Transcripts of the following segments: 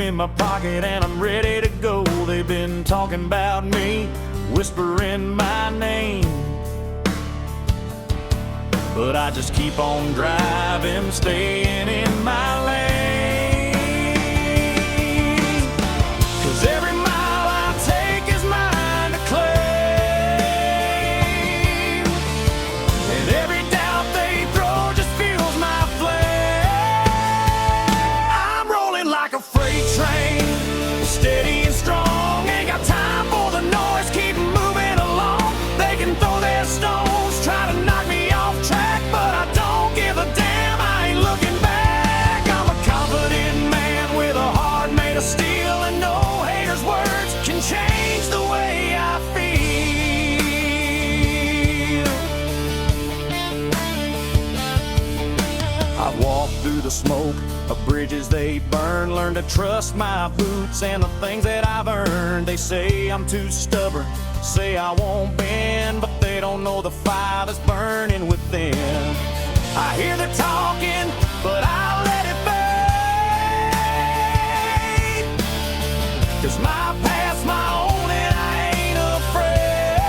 in my pocket and I'm ready to go. They've been talking about me, whispering my name, but I just keep on driving, staying in my lane. 'Cause every mile I take is mine to claim, and every doubt they throw just fuels my flame. I'm rolling like a freight train, steady and strong. Ain't got time for the noise, keep moving along. They can throw their stones, try to knock me off track, but I don't give a damn, I ain't looking back. I'm a confident man with a heart made of steel, and no haters' words can change the way I feel. I've walked through the smoke of bridges they burn, learned to trust my boots and the things that I've earned. They say I'm too stubborn, say I won't bend, but they don't know the fire that's burning within. I hear the talking, but I'll let it fade, 'cause my path's my own and I ain't afraid.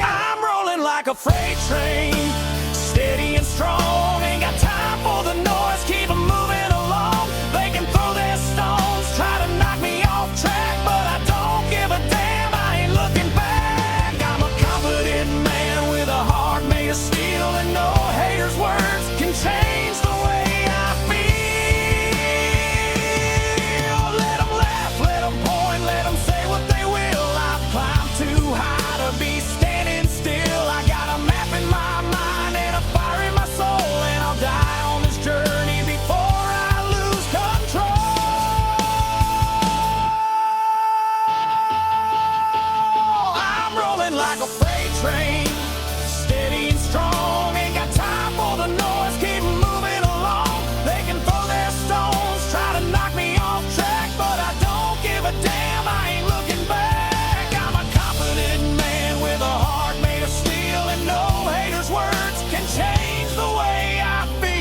I'm rolling like a freight train, steady and strong. Ain't got time for the noise, keep 'em moving along. They can throw their stones, try to knock me off track, but I don't give a damn, I ain't looking back. I'm a confident man with a heart made of steel, and no haters' words can change the way I feel. Let 'em laugh, let 'em point, let 'em say what they will. I've climbed too high to be standing still. I got a map in my mind and a fire in my soul, and I'll die on this journey before I lose control. I'm rolling like a freight train, steady and strong. Ain't got time for the noise, keep moving along. They can throw their stones, try to knock me off track, but I don't give a damn, I ain't looking back. I'm a confident man with a heart made of steel, and no haters' words can change the way I feel.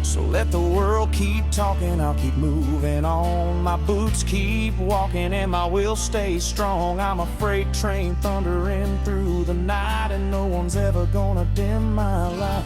So let the world keep talking, I'll keep moving on. My boots keep walking and my will stay strong. I'm a freight train thundering through the night, and no one's ever gonna dim my light.